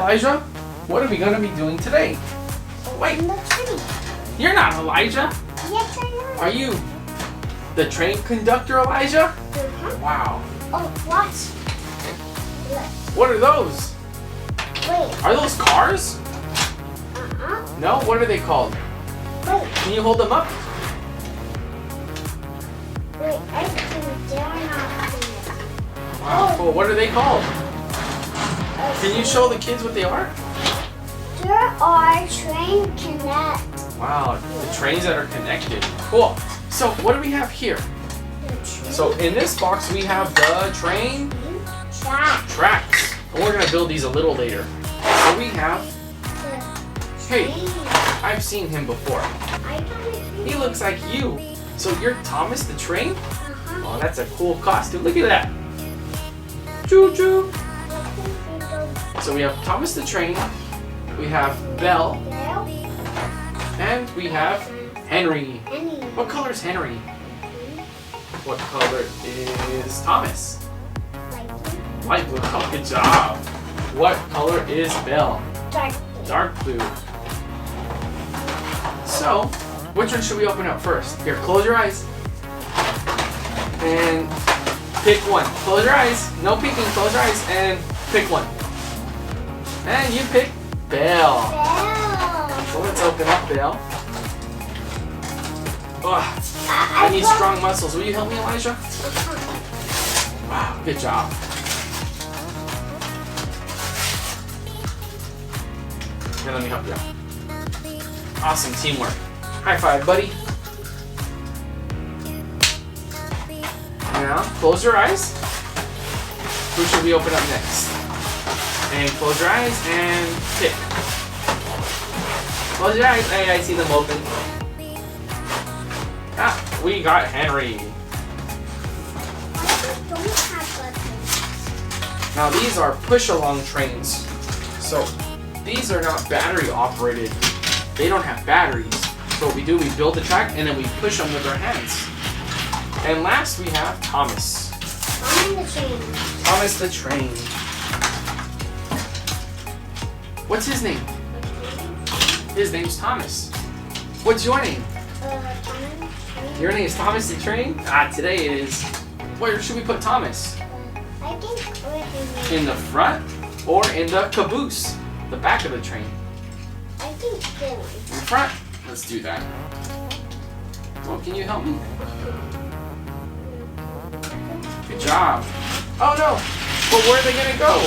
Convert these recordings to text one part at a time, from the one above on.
Elijah. What are we going to be doing today? Wait, you're not Elijah. Yes, I am. Are you the train conductor, Elijah? Wow. Oh, what? What are those? Wait. Are those cars? No? What are they called? Wait. Can you hold them up? Wait, I think they're not here. Wow, cool. What are they called? Can you show the kids what they are? There are train connect. Wow, the trains that are connected. Cool. So what do we have here? So in this box we have the train tracks. And we're gonna build these a little later. So we have, hey, I've seen him before. He looks like you. So you're Thomas the Train? Oh, that's a cool costume. Look at that. Choo choo. So we have Thomas the Train. We have Belle. And we have Henry. What color is Henry? What color is Thomas? Light blue. Oh, good job. What color is Belle? Dark blue. So, which one should we open up first? Here, close your eyes. And pick one. Close your eyes. No peeking. Close your eyes and pick one. And you pick Belle. So let's open up Belle. Oh, I need strong muscles. Will you help me, Elijah? Wow, good job. Here, let me help you out. Awesome teamwork. High five, buddy. Now, close your eyes. Who should we open up next? And close your eyes and pick. Close your eyes. Hey, I see them open. Ah, we got Henry. Now these are push-along trains. So these are not battery operated. They don't have batteries. So what we do, we build the track and then we push them with our hands. And last we have Thomas. Thomas the Train. What's his name? His name's Thomas. What's your name? Your name is Thomas the Train? Ah, today it is. Where should we put Thomas? I think in the front or in the caboose, the back of the train? I think in front. Let's do that. Well, can you help me? Good job. Oh no! But where are they gonna go?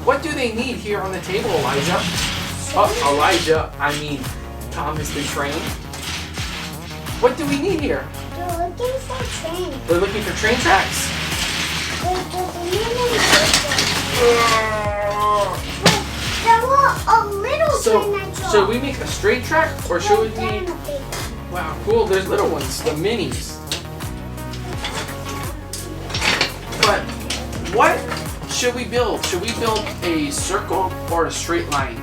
What do they need here on the table, Elijah? Oh, Elijah, I mean Thomas the Train. What do we need here? They're looking for trains. They're looking for train tracks. A little So, should we make a straight track or should we make... Wow, cool, there's little ones, the minis. But what should we build? Should we build a circle or a straight line?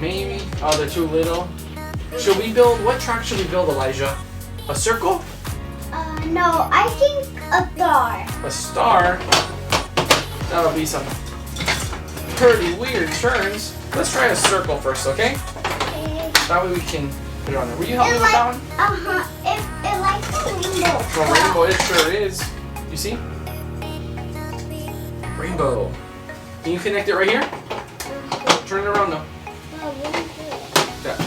Maybe. Oh, they're too little. Should we build, what track should we build, Elijah? A circle? No, I think a star. A star? That'll be some pretty weird turns. Let's try a circle first, okay? That way we can put it on there. Will you help me with that one? It likes a rainbow. A rainbow, it sure is. You see? Rainbow. Can you connect it right here? Turn it around though. That.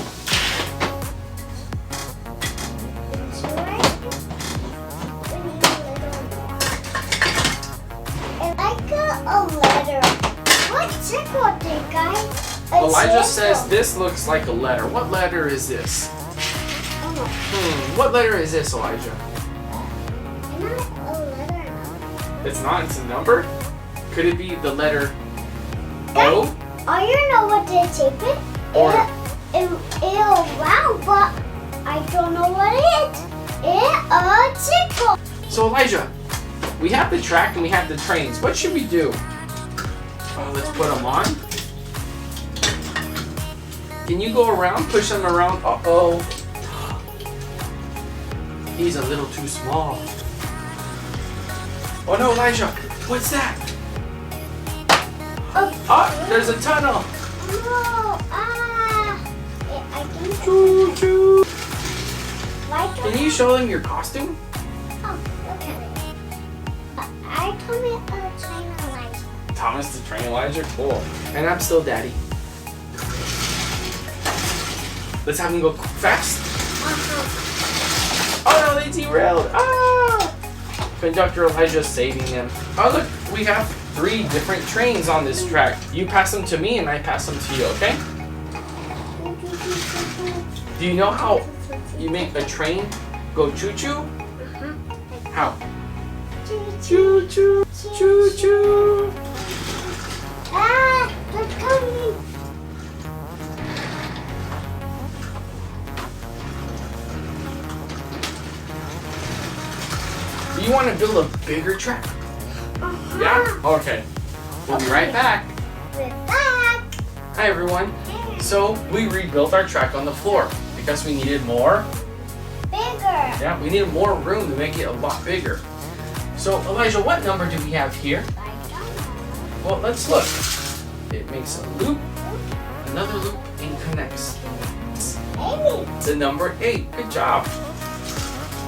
A letter. What circle, guys? Elijah says this looks like a letter. What letter is this? What letter is this, Elijah? Not a letter. It's not. It's a number. Could it be the letter O? Oh, you know what they tape it? It'll round, but I don't know what it is. It's a circle. So Elijah, we have the track and we have the trains. What should we do? Let's put them on. Can you go around? Push them around. Uh-oh. He's a little too small. Oh no, Elijah, what's that? There's a tunnel. No, I think Choo choo. Elijah. Can you show them your costume? Oh, look at it. I told me train Elijah. Thomas the Train Elijah? Cool. And I'm still daddy. Let's have him go fast. Oh no, they derailed. Ah! Conductor Elijah's saving them. Oh look, we have 3 different trains on this track. You pass them to me and I pass them to you, okay? Do you know how you make a train go choo-choo? How? Choo-choo, choo-choo. They're coming. Do you want to build a bigger track? Yeah? Okay. We'll be right back. We're back. Hi everyone. So we rebuilt our track on the floor because we needed more. Bigger. Yeah, we needed more room to make it a lot bigger. So Elijah, what number do we have here? I don't know. Well, let's look. It makes a loop, another loop, and connects. Maybe. It's a number 8. Good job.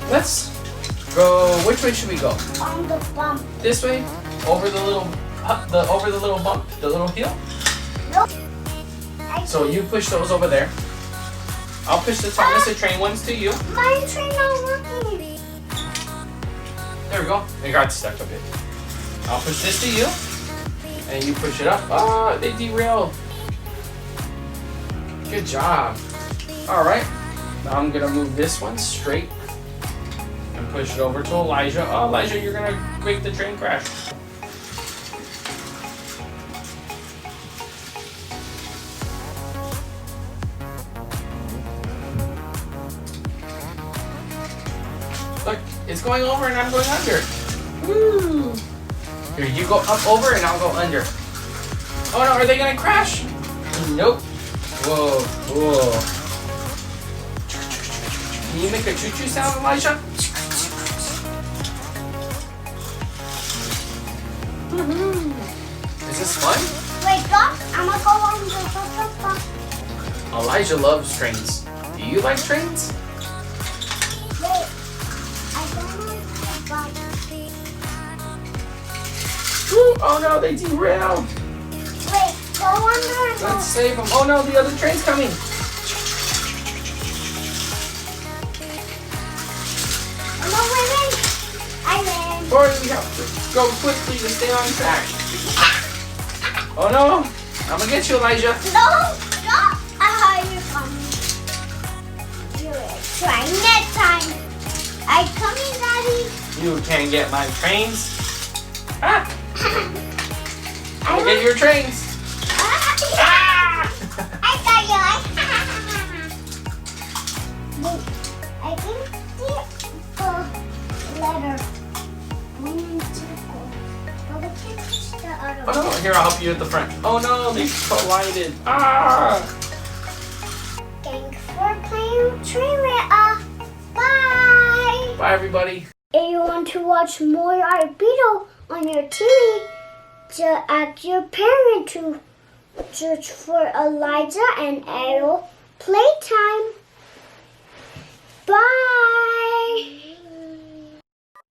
Let's go. Which way should we go? On the bump. This way? Over the little bump, the little hill? Nope. So you push those over there. I'll push the Thomas the Train ones to you. My train not working. There we go. It got stuck a bit. I'll push this to you. And you push it up. Ah, they derailed. Good job. Alright. Now I'm going to move this one straight. And push it over to Elijah. Oh, Elijah, you're going to make the train crash. Look, it's going over and I'm going under. Woo! Here, you go up over and I'll go under. Oh no, are they gonna crash? Nope. Whoa, whoa. Can you make a choo-choo sound, Elijah? Woohoo! Is this fun? Wait, stop. I'm gonna go on the bump. Elijah loves trains. Do you like trains? Wait, I don't know the bump. Ooh, oh no, they derailed. Wait, go under and go. Let's save them. Oh no, the other train's coming. No, wait. I win. Or we have to go quickly to stay on track. Oh no, I'm gonna get you, Elijah. No, stop. You're coming. You're trying next time. I'm coming, Daddy. You can't get my trains. Ah! I'm gonna get your trains. Ah! I got you. I think the letter. We need to go. But we can't touch the other Oh no, here, I'll help you at the front. Oh no, they collided. Ah! Thanks for playing train with us. Bye. Bye, everybody. If you want to watch more Arbido on your TV, just ask your parent to search for Elijah and Ariel Playtime.